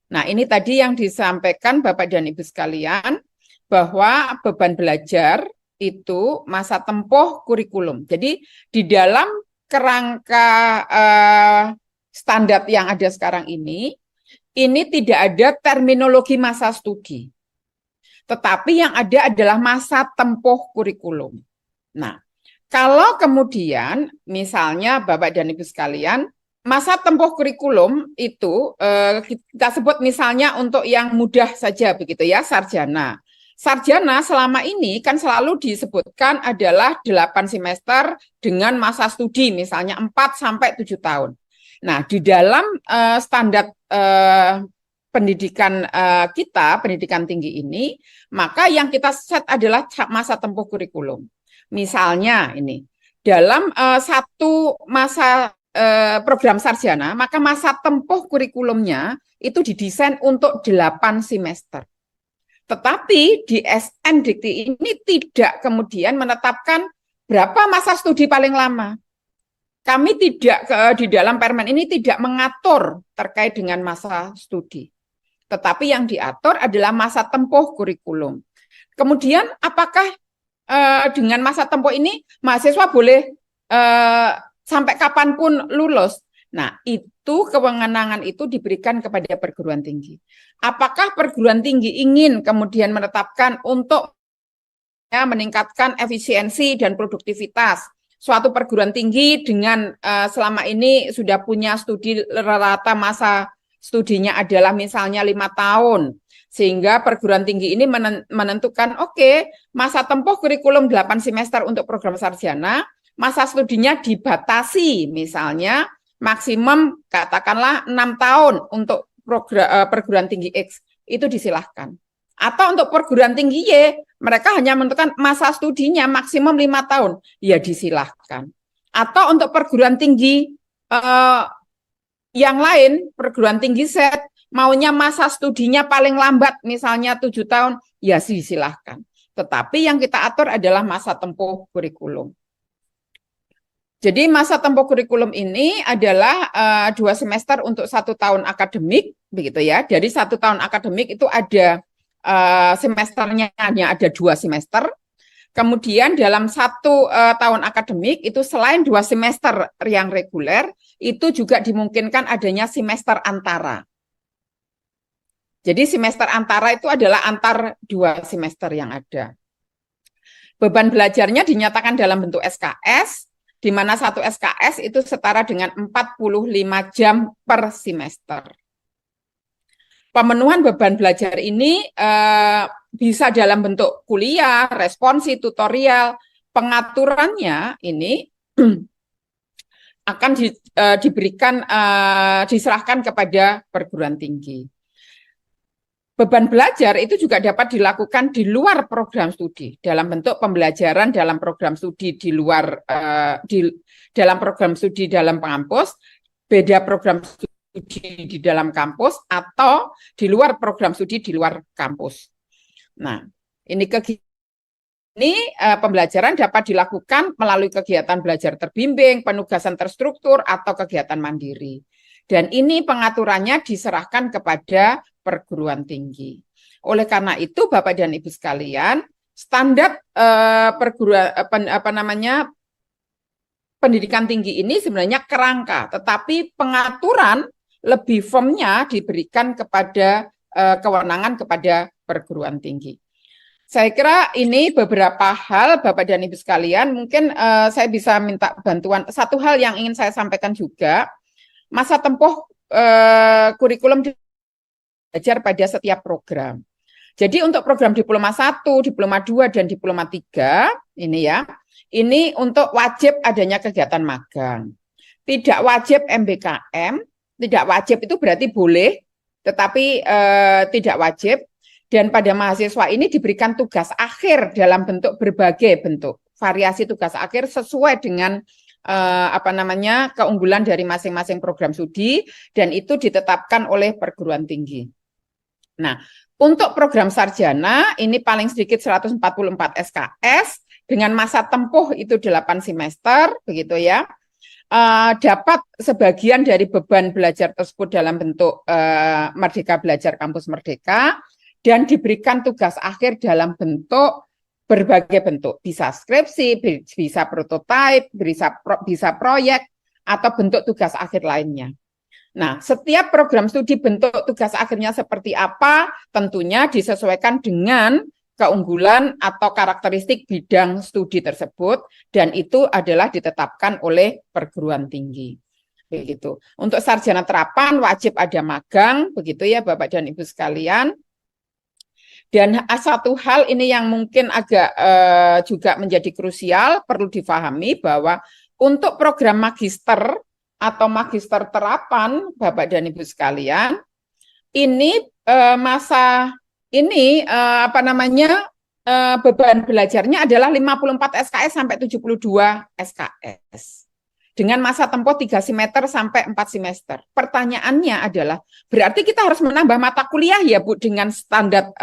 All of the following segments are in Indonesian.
Nah, ini tadi yang disampaikan Bapak dan Ibu sekalian, bahwa beban belajar itu masa tempuh kurikulum. Jadi di dalam kerangka standar yang ada sekarang ini tidak ada terminologi masa studi. Tetapi yang ada adalah masa tempuh kurikulum. Nah, kalau kemudian misalnya Bapak dan Ibu sekalian, masa tempuh kurikulum itu kita sebut misalnya untuk yang mudah saja begitu ya, sarjana. Sarjana selama ini kan selalu disebutkan adalah 8 semester dengan masa studi misalnya 4 sampai 7 tahun. Nah, di dalam standar pendidikan kita, pendidikan tinggi ini, maka yang kita set adalah masa tempuh kurikulum. Misalnya ini, dalam satu masa program sarjana, maka masa tempuh kurikulumnya itu didesain untuk 8 semester. Tetapi di SN Dikti ini tidak kemudian menetapkan berapa masa studi paling lama. Kami tidak di dalam permen ini tidak mengatur terkait dengan masa studi. Tetapi yang diatur adalah masa tempuh kurikulum. Kemudian apakah dengan masa tempuh ini mahasiswa boleh sampai kapanpun lulus? Nah, itu kewenangan itu diberikan kepada perguruan tinggi. Apakah perguruan tinggi ingin kemudian menetapkan untuk meningkatkan efisiensi dan produktivitas suatu perguruan tinggi dengan selama ini sudah punya studi rata masa studinya adalah misalnya 5 tahun, sehingga perguruan tinggi ini menentukan oke, masa tempuh kurikulum 8 semester untuk program sarjana, masa studinya dibatasi misalnya maksimum katakanlah 6 tahun untuk perguruan tinggi X, itu disilahkan. Atau untuk perguruan tinggi Y, mereka hanya menentukan masa studinya maksimum 5 tahun, ya disilahkan. Atau untuk perguruan tinggi yang lain, perguruan tinggi Z, maunya masa studinya paling lambat misalnya 7 tahun, ya disilahkan. Tetapi yang kita atur adalah masa tempuh kurikulum. Jadi masa tempuh kurikulum ini adalah 2 semester untuk 1 tahun akademik, begitu ya. Jadi 1 tahun akademik itu ada semesternya hanya ada 2 semester. Kemudian dalam 1 tahun akademik itu selain 2 semester yang reguler, itu juga dimungkinkan adanya semester antara. Jadi semester antara itu adalah antar 2 semester yang ada. Beban belajarnya dinyatakan dalam bentuk SKS, di mana 1 SKS itu setara dengan 45 jam per semester. Pemenuhan beban belajar ini bisa dalam bentuk kuliah, responsi, tutorial, pengaturannya ini akan diberikan, diserahkan kepada perguruan tinggi. Beban belajar itu juga dapat dilakukan di luar program studi, dalam bentuk pembelajaran dalam program studi di luar, dalam program studi dalam kampus, beda program studi di dalam kampus, atau di luar program studi di luar kampus. Nah, ini pembelajaran dapat dilakukan melalui kegiatan belajar terbimbing, penugasan terstruktur, atau kegiatan mandiri. Dan ini pengaturannya diserahkan kepada perguruan tinggi. Oleh karena itu, Bapak dan Ibu sekalian, standar pendidikan tinggi ini sebenarnya kerangka, tetapi pengaturan lebih firmnya diberikan kepada kewenangan kepada perguruan tinggi. Saya kira ini beberapa hal Bapak dan Ibu sekalian, mungkin saya bisa minta bantuan. Satu hal yang ingin saya sampaikan juga, masa tempuh kurikulum belajar pada setiap program. Jadi untuk program diploma 1, diploma 2, dan diploma 3, ini ya, ini untuk wajib adanya kegiatan magang. Tidak wajib MBKM, tidak wajib itu berarti boleh, tetapi tidak wajib. Dan pada mahasiswa ini diberikan tugas akhir dalam bentuk berbagai bentuk, variasi tugas akhir sesuai dengan keunggulan dari masing-masing program studi, dan itu ditetapkan oleh perguruan tinggi. Nah, untuk program sarjana ini paling sedikit 144 SKS dengan masa tempuh itu 8 semester, begitu ya. dapat sebagian dari beban belajar tersebut dalam bentuk Merdeka Belajar Kampus Merdeka dan diberikan tugas akhir dalam bentuk berbagai bentuk, bisa skripsi, bisa prototipe, bisa proyek, atau bentuk tugas akhir lainnya. Nah, setiap program studi bentuk tugas akhirnya seperti apa, tentunya disesuaikan dengan keunggulan atau karakteristik bidang studi tersebut, dan itu adalah ditetapkan oleh perguruan tinggi. Begitu. Untuk sarjana terapan wajib ada magang, begitu ya Bapak dan Ibu sekalian. Dan satu hal ini yang mungkin agak juga menjadi krusial, perlu difahami bahwa untuk program magister atau magister terapan, Bapak dan Ibu sekalian, ini beban belajarnya adalah 54 SKS sampai 72 SKS. Dengan masa tempuh 3 semester sampai 4 semester. Pertanyaannya adalah, berarti kita harus menambah mata kuliah ya Bu dengan standar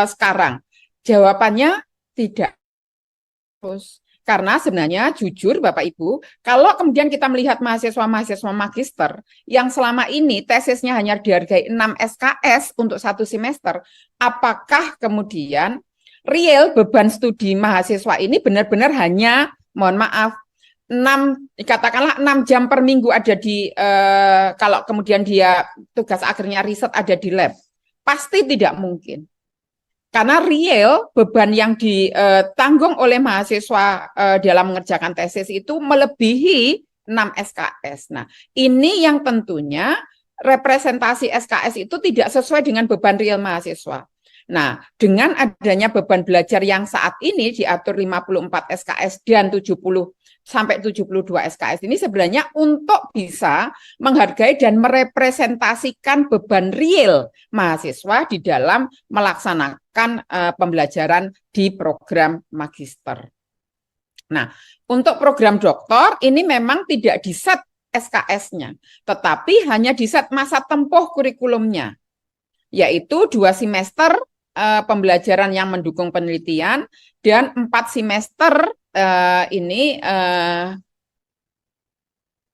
sekarang? Jawabannya tidak. Terus karena sebenarnya jujur Bapak Ibu, kalau kemudian kita melihat mahasiswa-mahasiswa magister yang selama ini tesisnya hanya dihargai 6 SKS untuk 1 semester, apakah kemudian real beban studi mahasiswa ini benar-benar hanya, mohon maaf, 6 jam per minggu ada di kalau kemudian dia tugas akhirnya riset ada di lab, pasti tidak mungkin. Karena real beban yang ditanggung oleh mahasiswa dalam mengerjakan tesis itu melebihi 6 SKS. Nah, ini yang tentunya representasi SKS itu tidak sesuai dengan beban real mahasiswa. Nah, dengan adanya beban belajar yang saat ini diatur 54 SKS dan 70 sampai 72 SKS ini sebenarnya untuk bisa menghargai dan merepresentasikan beban real mahasiswa di dalam melaksanakan pembelajaran di program magister. Nah, untuk program doktor ini memang tidak diset SKS-nya, tetapi hanya diset masa tempuh kurikulumnya, yaitu 2 semester pembelajaran yang mendukung penelitian dan 4 semester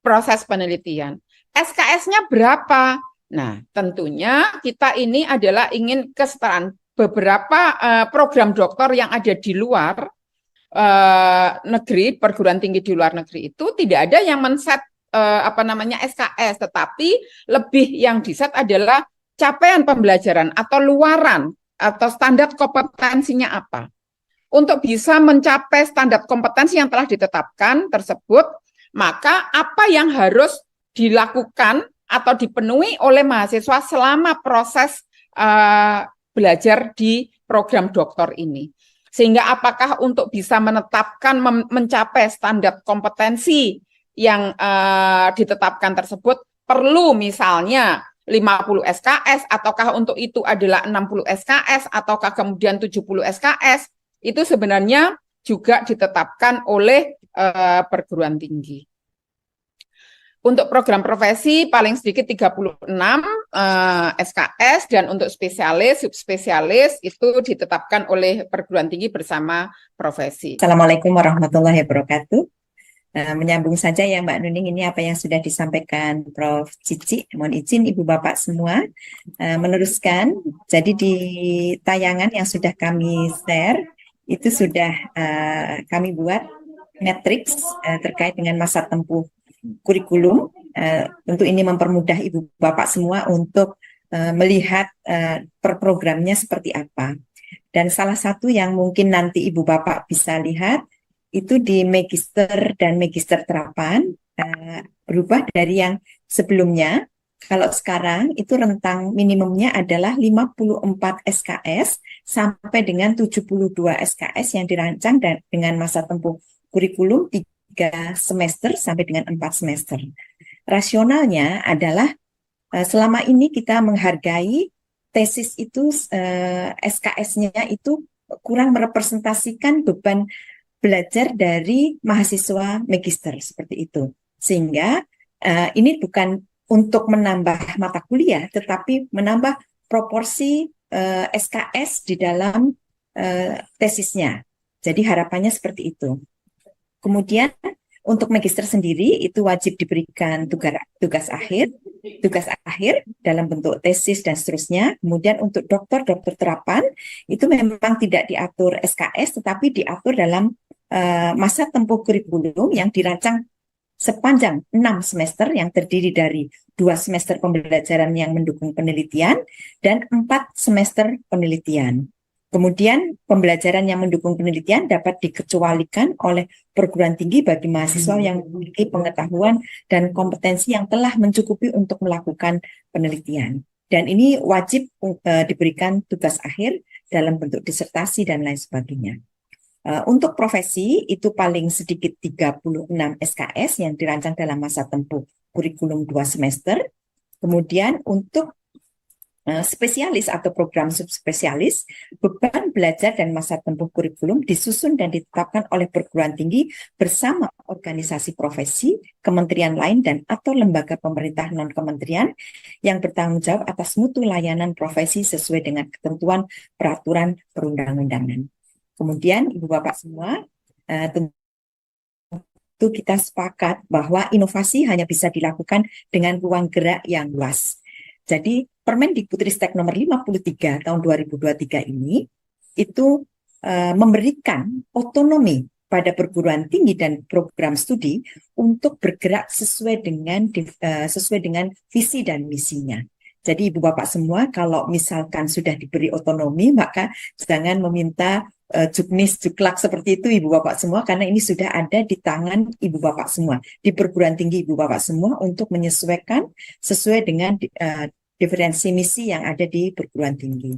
proses penelitian. SKS-nya berapa? Nah, tentunya kita ini adalah ingin kesetaraan. Beberapa program doktor yang ada di luar negeri, perguruan tinggi di luar negeri itu tidak ada yang men-set SKS, tetapi lebih yang di-set adalah capaian pembelajaran atau luaran atau standar kompetensinya apa. Untuk bisa mencapai standar kompetensi yang telah ditetapkan tersebut, maka apa yang harus dilakukan atau dipenuhi oleh mahasiswa selama proses belajar di program doktor ini. Sehingga apakah untuk bisa menetapkan, mencapai standar kompetensi yang ditetapkan tersebut, perlu misalnya 50 SKS, ataukah untuk itu adalah 60 SKS, ataukah kemudian 70 SKS, itu sebenarnya juga ditetapkan oleh perguruan tinggi. Untuk program profesi paling sedikit 36 SKS, dan untuk spesialis, subspesialis itu ditetapkan oleh perguruan tinggi bersama profesi. Assalamualaikum warahmatullahi wabarakatuh. Menyambung saja ya Mbak Nuning, ini apa yang sudah disampaikan Prof. Cici. Mohon izin Ibu Bapak semua meneruskan. Jadi di tayangan yang sudah kami share, itu sudah kami buat matriks terkait dengan masa tempuh kurikulum. Tentu ini mempermudah Ibu Bapak semua untuk melihat per programnya seperti apa. Dan salah satu yang mungkin nanti Ibu Bapak bisa lihat, itu di magister dan magister terapan berubah dari yang sebelumnya. Kalau sekarang itu rentang minimumnya adalah 54 SKS sampai dengan 72 SKS yang dirancang dengan masa tempuh kurikulum 3 semester sampai dengan 4 semester. Rasionalnya adalah selama ini kita menghargai tesis itu SKS-nya itu kurang merepresentasikan beban belajar dari mahasiswa magister seperti itu. Sehingga ini bukan untuk menambah mata kuliah, tetapi menambah proporsi SKS di dalam tesisnya. Jadi harapannya seperti itu. Kemudian Untuk magister sendiri itu wajib diberikan tugas akhir dalam bentuk tesis dan seterusnya. Kemudian untuk dokter terapan itu memang tidak diatur SKS, tetapi diatur dalam masa tempuh kurikulum yang dirancang sepanjang 6 semester yang terdiri dari 2 semester pembelajaran yang mendukung penelitian dan 4 semester penelitian. Kemudian pembelajaran yang mendukung penelitian dapat dikecualikan oleh perguruan tinggi bagi mahasiswa yang memiliki pengetahuan dan kompetensi yang telah mencukupi untuk melakukan penelitian. Dan ini wajib diberikan tugas akhir dalam bentuk disertasi dan lain sebagainya. Untuk profesi itu paling sedikit 36 SKS yang dirancang dalam masa tempuh kurikulum 2 semester. Kemudian untuk spesialis atau program subspesialis, beban belajar dan masa tempuh kurikulum disusun dan ditetapkan oleh perguruan tinggi bersama organisasi profesi, kementerian lain dan atau lembaga pemerintah non-kementerian yang bertanggung jawab atas mutu layanan profesi sesuai dengan ketentuan peraturan perundang-undangan. Kemudian Ibu Bapak semua, tentu kita sepakat bahwa inovasi hanya bisa dilakukan dengan ruang gerak yang luas. Jadi Permendikbudristek nomor 53 tahun 2023 ini itu memberikan otonomi pada perguruan tinggi dan program studi untuk bergerak sesuai dengan visi dan misinya. Jadi Ibu Bapak semua kalau misalkan sudah diberi otonomi maka jangan meminta juknis juklak seperti itu Ibu Bapak semua, karena ini sudah ada di tangan Ibu Bapak semua, di perguruan tinggi Ibu Bapak semua untuk menyesuaikan sesuai dengan diferensi misi yang ada di perguruan tinggi.